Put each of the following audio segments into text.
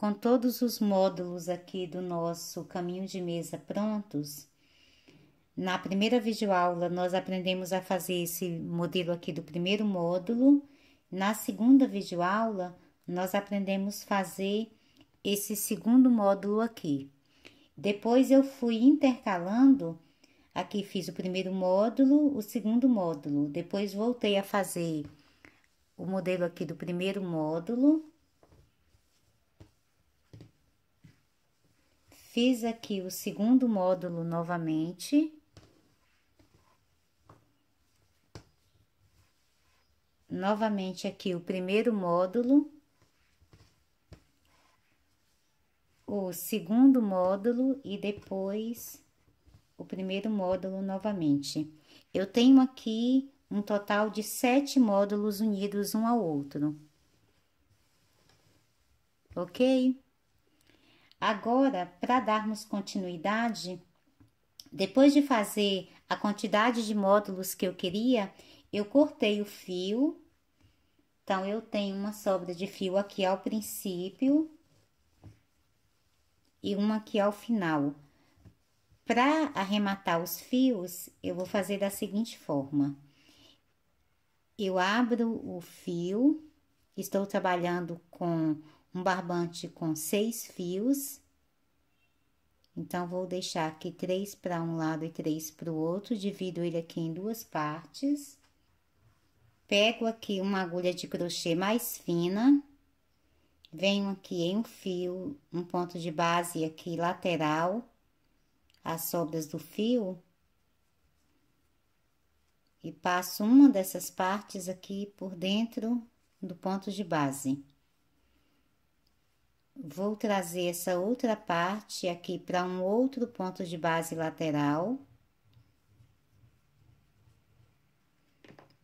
Com todos os módulos aqui do nosso caminho de mesa prontos, na primeira videoaula nós aprendemos a fazer esse modelo aqui do primeiro módulo. Na segunda videoaula, nós aprendemos a fazer esse segundo módulo aqui. Depois eu fui intercalando, aqui fiz o primeiro módulo, o segundo módulo. Depois voltei a fazer o modelo aqui do primeiro módulo. Fiz aqui o segundo módulo novamente. Novamente aqui o primeiro módulo. O segundo módulo e depois o primeiro módulo novamente. Eu tenho aqui um total de 7 módulos unidos um ao outro. Ok? Agora, para darmos continuidade, depois de fazer a quantidade de módulos que eu queria, eu cortei o fio. Então, eu tenho uma sobra de fio aqui ao princípio e uma aqui ao final. Para arrematar os fios, eu vou fazer da seguinte forma. Eu abro o fio, estou trabalhando com um barbante com 6 fios. Então, vou deixar aqui 3 para um lado e 3 para o outro, divido ele aqui em 2 partes. Pego aqui uma agulha de crochê mais fina, venho aqui em um fio, um ponto de base aqui lateral, as sobras do fio, e passo uma dessas partes aqui por dentro do ponto de base. Vou trazer essa outra parte aqui para um outro ponto de base lateral.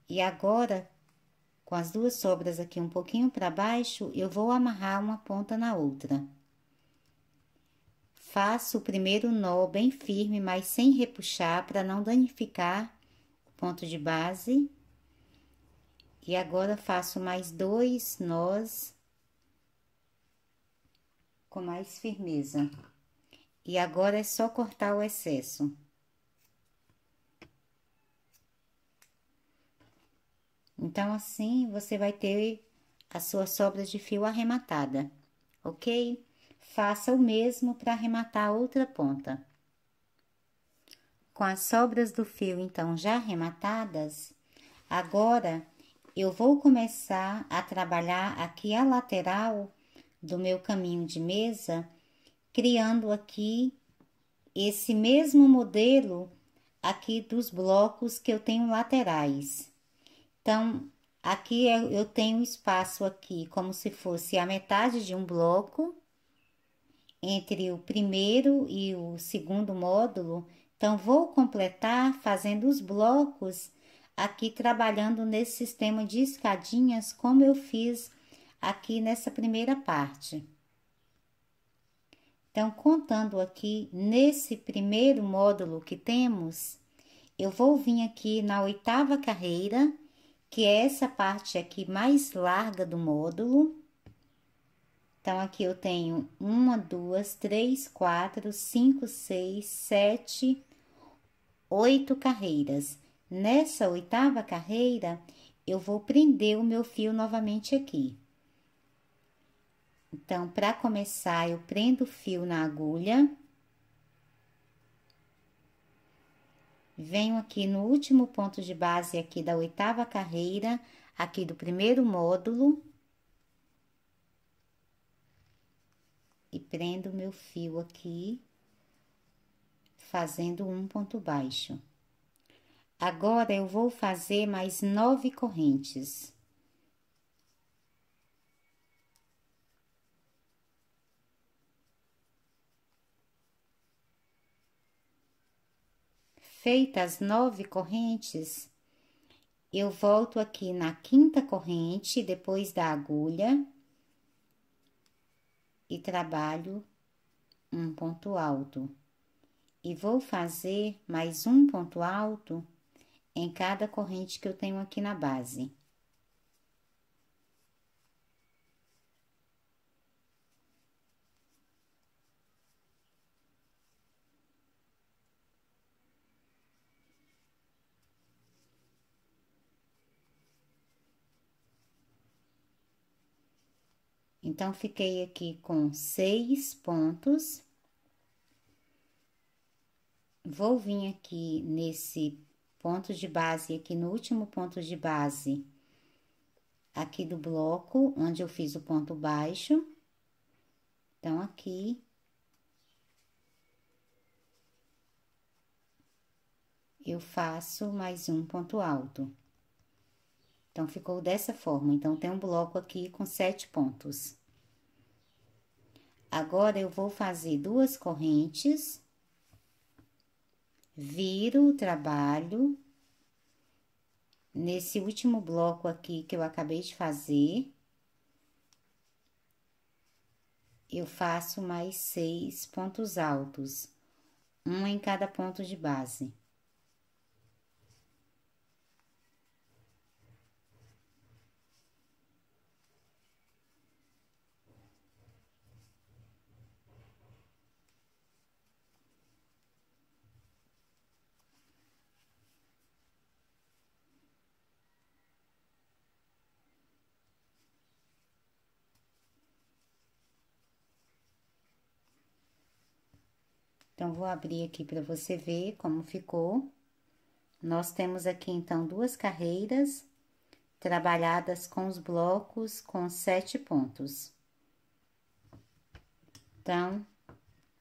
E agora, com as 2 sobras aqui um pouquinho para baixo, eu vou amarrar uma ponta na outra. Faço o primeiro nó bem firme, mas sem repuxar, para não danificar o ponto de base. E agora, faço mais 2 nós com mais firmeza. E agora é só cortar o excesso. Então, assim, você vai ter a sua sobra de fio arrematada, ok? Faça o mesmo para arrematar a outra ponta. Com as sobras do fio, então, já arrematadas, agora eu vou começar a trabalhar aqui a lateral do meu caminho de mesa, criando aqui esse mesmo modelo aqui dos blocos que eu tenho laterais. Então, aqui eu tenho espaço aqui como se fosse a metade de um bloco entre o primeiro e o segundo módulo. Então, vou completar fazendo os blocos aqui trabalhando nesse sistema de escadinhas como eu fiz aqui nessa primeira parte. Então, contando aqui nesse primeiro módulo que temos, eu vou vir aqui na 8ª carreira, que é essa parte aqui mais larga do módulo. Então, aqui eu tenho 1, 2, 3, 4, 5, 6, 7, 8 carreiras. Nessa 8ª carreira, eu vou prender o meu fio novamente aqui. Então, para começar, eu prendo o fio na agulha. Venho aqui no último ponto de base aqui da 8ª carreira, aqui do primeiro módulo. E prendo o meu fio aqui, fazendo um ponto baixo. Agora, eu vou fazer mais 9 correntes. Feitas as 9 correntes, eu volto aqui na 5ª corrente, depois da agulha, e trabalho um ponto alto. E vou fazer mais um ponto alto em cada corrente que eu tenho aqui na base. Então, fiquei aqui com 6 pontos. Vou vir aqui nesse ponto de base, aqui no último ponto de base, aqui do bloco, onde eu fiz o ponto baixo. Então, aqui, eu faço mais um ponto alto. Então, ficou dessa forma. Então, tem um bloco aqui com 7 pontos. Agora, eu vou fazer 2 correntes, viro o trabalho nesse último bloco aqui que eu acabei de fazer. Eu faço mais 6 pontos altos, um em cada ponto de base. Então, vou abrir aqui para você ver como ficou. Nós temos aqui, então, 2 carreiras trabalhadas com os blocos com 7 pontos. Então,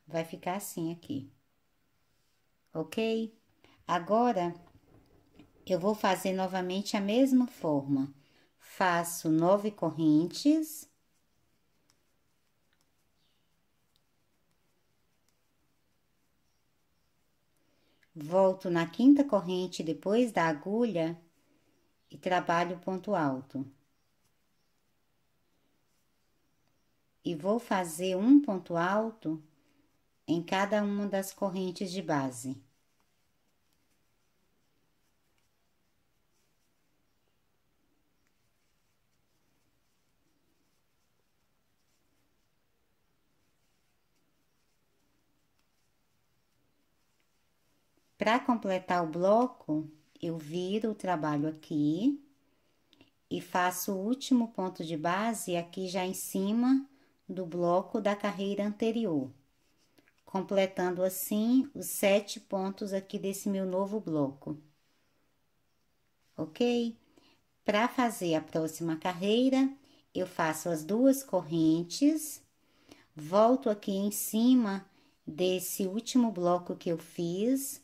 vai ficar assim aqui, ok? Agora, eu vou fazer novamente a mesma forma. Faço 9 correntes. Volto na 5ª corrente depois da agulha e trabalho o ponto alto. E vou fazer um ponto alto em cada uma das correntes de base. Para completar o bloco, eu viro o trabalho aqui e faço o último ponto de base aqui já em cima do bloco da carreira anterior, completando assim os 7 pontos aqui desse meu novo bloco, ok? Para fazer a próxima carreira, eu faço as 2 correntes, volto aqui em cima desse último bloco que eu fiz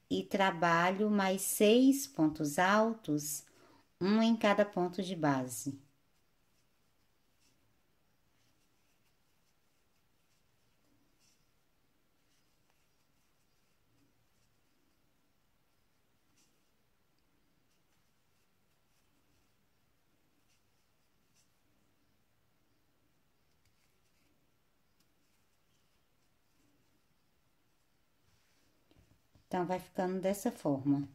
e trabalho mais 6 pontos altos, um em cada ponto de base. Então, vai ficando dessa forma.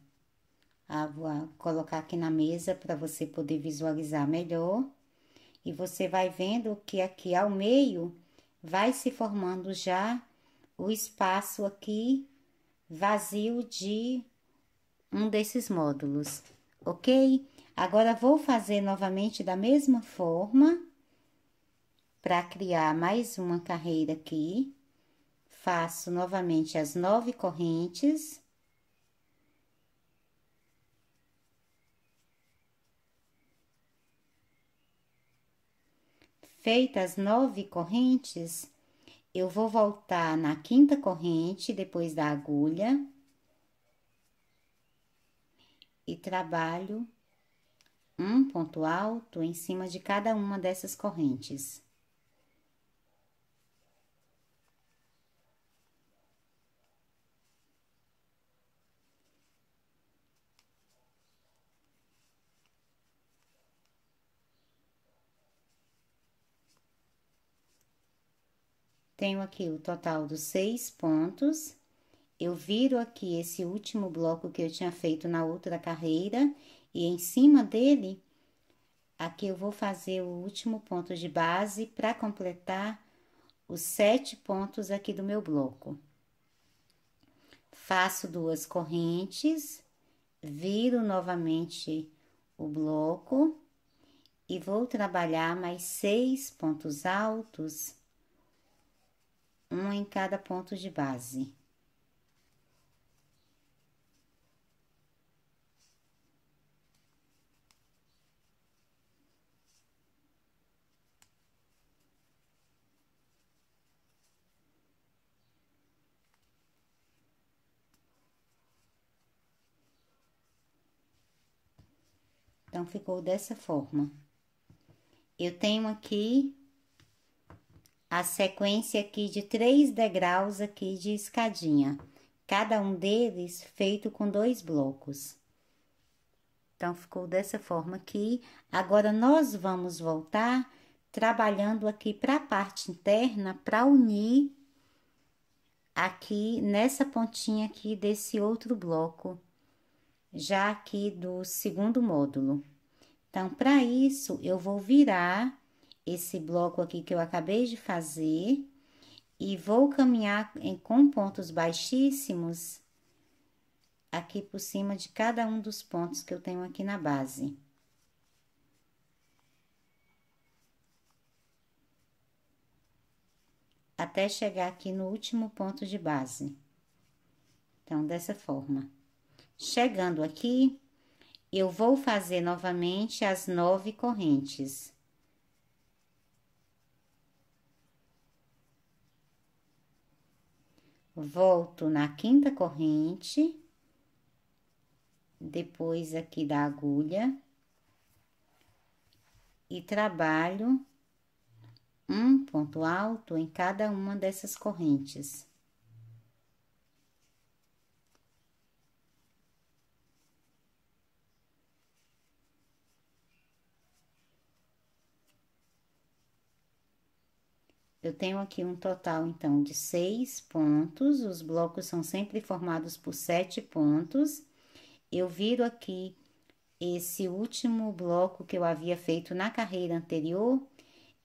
Vou colocar aqui na mesa para você poder visualizar melhor. E você vai vendo que aqui ao meio vai se formando já o espaço aqui vazio de um desses módulos, ok? Agora, vou fazer novamente da mesma forma para criar mais uma carreira aqui. Faço novamente as 9 correntes. Feitas as 9 correntes, eu vou voltar na 5ª corrente, depois da agulha, e trabalho um ponto alto em cima de cada uma dessas correntes. Tenho aqui o total dos 6 pontos. Eu viro aqui esse último bloco que eu tinha feito na outra carreira e em cima dele, aqui eu vou fazer o último ponto de base para completar os 7 pontos aqui do meu bloco. Faço 2 correntes, viro novamente o bloco e vou trabalhar mais 6 pontos altos, um em cada ponto de base. Então, ficou dessa forma. Eu tenho aqui a sequência aqui de 3 degraus aqui de escadinha. Cada um deles feito com 2 blocos. Então, ficou dessa forma aqui. Agora, nós vamos voltar trabalhando aqui para a parte interna, para unir aqui nessa pontinha aqui desse outro bloco, já aqui do segundo módulo. Então, para isso, eu vou virar esse bloco aqui que eu acabei de fazer e vou caminhar com pontos baixíssimos aqui por cima de cada um dos pontos que eu tenho aqui na base. Até chegar aqui no último ponto de base. Então, dessa forma. Chegando aqui, eu vou fazer novamente as 9 correntes. Volto na quinta corrente, depois aqui da agulha, e trabalho um ponto alto em cada uma dessas correntes. Eu tenho aqui um total, então, de 6 pontos, os blocos são sempre formados por 7 pontos. Eu viro aqui esse último bloco que eu havia feito na carreira anterior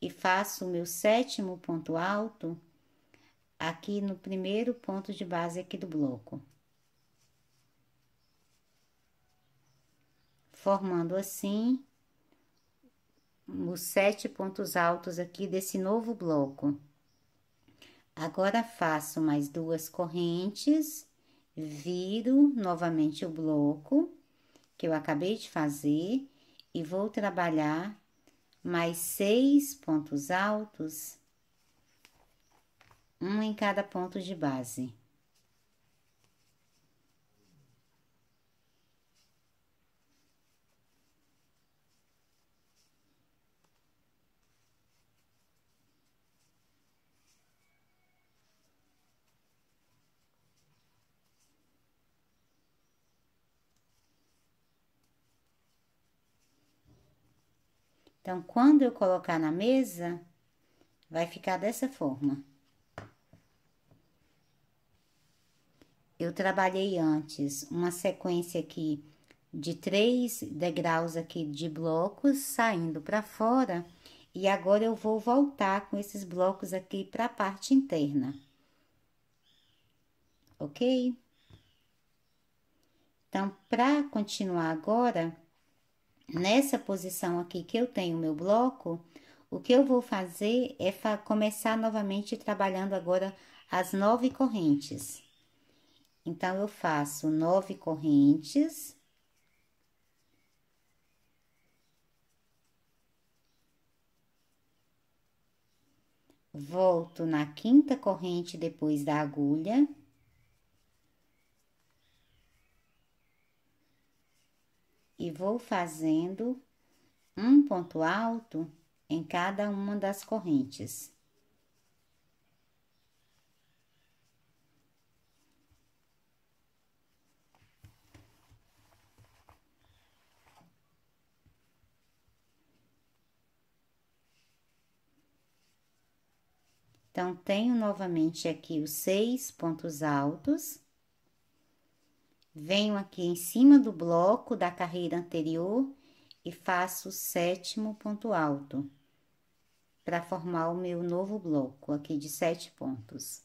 e faço o meu 7º ponto alto aqui no primeiro ponto de base aqui do bloco. Formando assim os 7 pontos altos aqui desse novo bloco. Agora, faço mais 2 correntes, viro novamente o bloco que eu acabei de fazer e vou trabalhar mais 6 pontos altos, um em cada ponto de base. Então, quando eu colocar na mesa, vai ficar dessa forma. Eu trabalhei antes uma sequência aqui de 3 degraus aqui de blocos saindo para fora, e agora eu vou voltar com esses blocos aqui para a parte interna. Ok? Então, para continuar agora, nessa posição aqui que eu tenho o meu bloco, o que eu vou fazer é começar novamente trabalhando agora as 9 correntes. Então, eu faço 9 correntes. Volto na quinta corrente depois da agulha. E vou fazendo um ponto alto em cada uma das correntes. Então, tenho novamente aqui os 6 pontos altos. Venho aqui em cima do bloco da carreira anterior e faço o 7º ponto alto, para formar o meu novo bloco aqui de 7 pontos,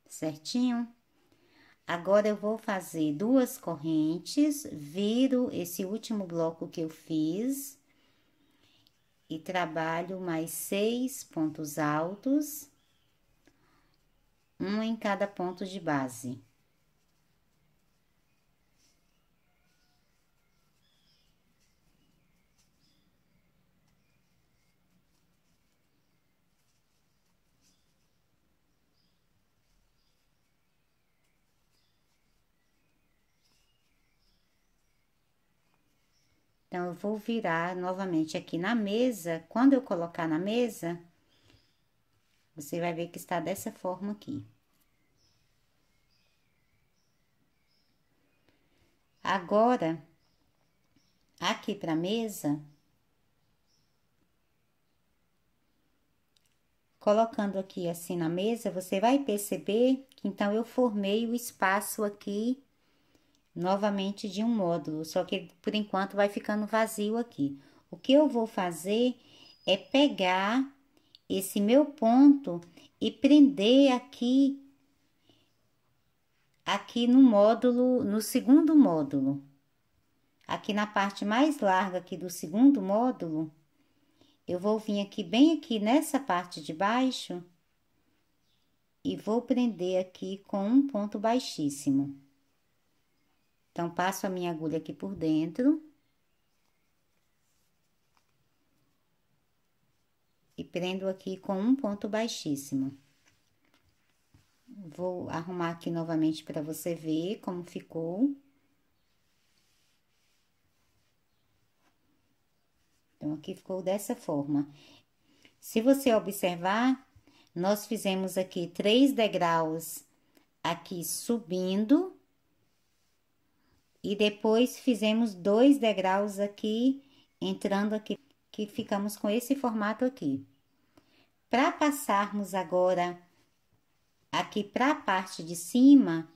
certinho? Agora, eu vou fazer 2 correntes, viro esse último bloco que eu fiz e trabalho mais 6 pontos altos, um em cada ponto de base. Então, eu vou virar novamente aqui na mesa. Quando eu colocar na mesa, você vai ver que está dessa forma aqui. Agora, aqui pra mesa, colocando aqui assim na mesa, você vai perceber que então eu formei o espaço aqui novamente de um módulo, só que por enquanto vai ficando vazio aqui. O que eu vou fazer é pegar esse meu ponto e prender aqui no módulo, no segundo módulo. Aqui na parte mais larga aqui do segundo módulo, eu vou vir aqui bem aqui nessa parte de baixo e vou prender aqui com um ponto baixíssimo. Então, passo a minha agulha aqui por dentro. E prendo aqui com um ponto baixíssimo. Vou arrumar aqui novamente para você ver como ficou. Então, aqui ficou dessa forma. Se você observar, nós fizemos aqui 3 degraus aqui subindo. E depois fizemos 2 degraus aqui, entrando aqui, que ficamos com esse formato aqui. Para passarmos agora aqui para a parte de cima,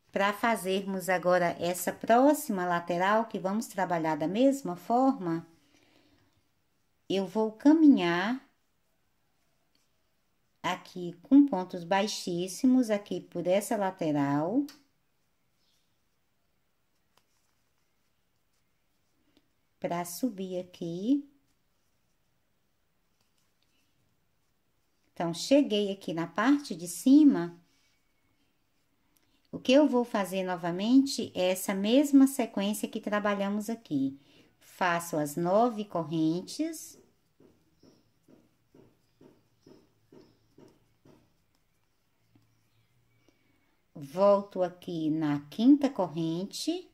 para fazermos agora essa próxima lateral, que vamos trabalhar da mesma forma, eu vou caminhar aqui com pontos baixíssimos aqui por essa lateral. Para subir aqui. Então, cheguei aqui na parte de cima. O que eu vou fazer novamente é essa mesma sequência que trabalhamos aqui. Faço as 9 correntes. Volto aqui na 5ª corrente.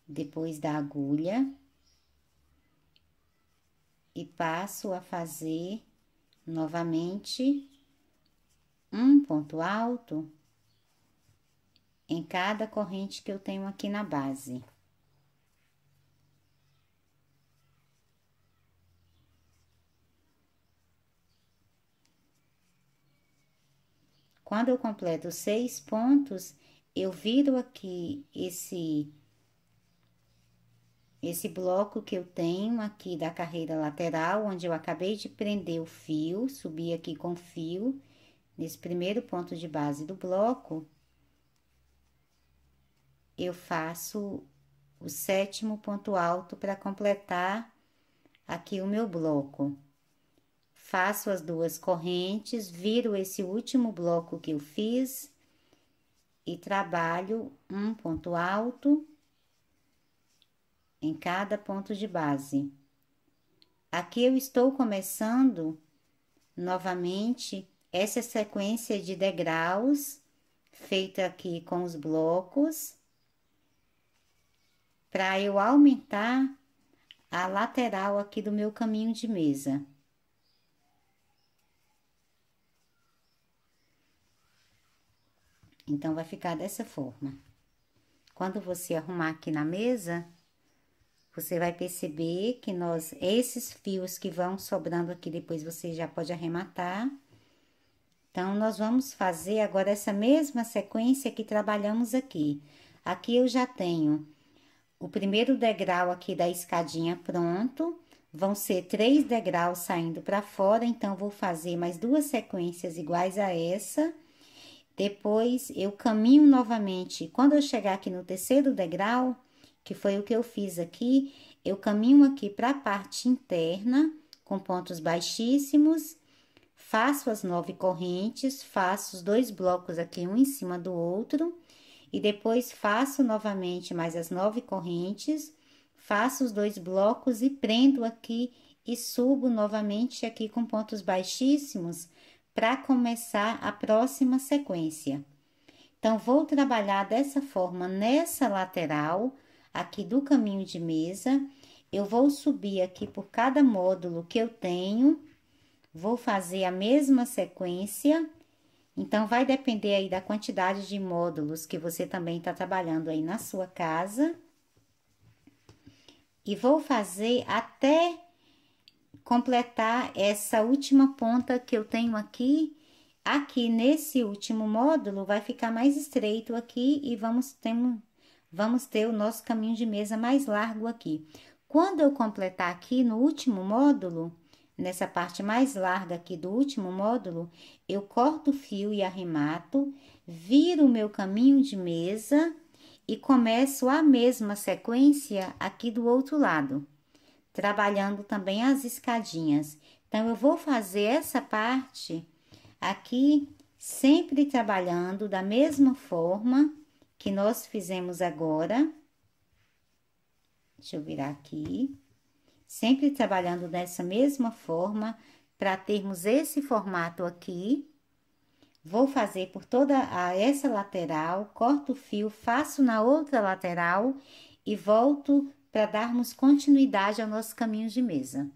Depois da agulha. E passo a fazer novamente um ponto alto em cada corrente que eu tenho aqui na base. Quando eu completo 6 pontos, eu viro aqui esse bloco que eu tenho aqui da carreira lateral, onde eu acabei de prender o fio, subi aqui com fio, nesse primeiro ponto de base do bloco, eu faço o 7º ponto alto para completar aqui o meu bloco. Faço as 2 correntes, viro esse último bloco que eu fiz e trabalho um ponto alto em cada ponto de base. Aqui eu estou começando novamente essa sequência de degraus feita aqui com os blocos para eu aumentar a lateral aqui do meu caminho de mesa. Então, vai ficar dessa forma. Quando você arrumar aqui na mesa, você vai perceber que esses fios que vão sobrando aqui, depois você já pode arrematar. Então, nós vamos fazer agora essa mesma sequência que trabalhamos aqui. Aqui eu já tenho o primeiro degrau aqui da escadinha pronto. Vão ser 3 degraus saindo para fora, então, vou fazer mais 2 sequências iguais a essa. Depois, eu caminho novamente. Quando eu chegar aqui no 3º degrau, que foi o que eu fiz aqui, eu caminho aqui para a parte interna, com pontos baixíssimos, faço as 9 correntes, faço os 2 blocos aqui, um em cima do outro, e depois faço novamente mais as 9 correntes, faço os 2 blocos e prendo aqui e subo novamente aqui com pontos baixíssimos para começar a próxima sequência. Então, vou trabalhar dessa forma nessa lateral aqui do caminho de mesa. Eu vou subir aqui por cada módulo que eu tenho, vou fazer a mesma sequência. Então, vai depender aí da quantidade de módulos que você também está trabalhando aí na sua casa. E vou fazer até completar essa última ponta que eu tenho aqui. Aqui nesse último módulo vai ficar mais estreito aqui e vamos ter o nosso caminho de mesa mais largo aqui. Quando eu completar aqui no último módulo, nessa parte mais larga aqui do último módulo, eu corto o fio e arremato, viro o meu caminho de mesa e começo a mesma sequência aqui do outro lado, trabalhando também as escadinhas. Então, eu vou fazer essa parte aqui, sempre trabalhando da mesma forma que nós fizemos agora. Deixa eu virar aqui. Sempre trabalhando dessa mesma forma, para termos esse formato aqui. Vou fazer por toda essa lateral, corto o fio, faço na outra lateral e volto para darmos continuidade ao nosso caminho de mesa.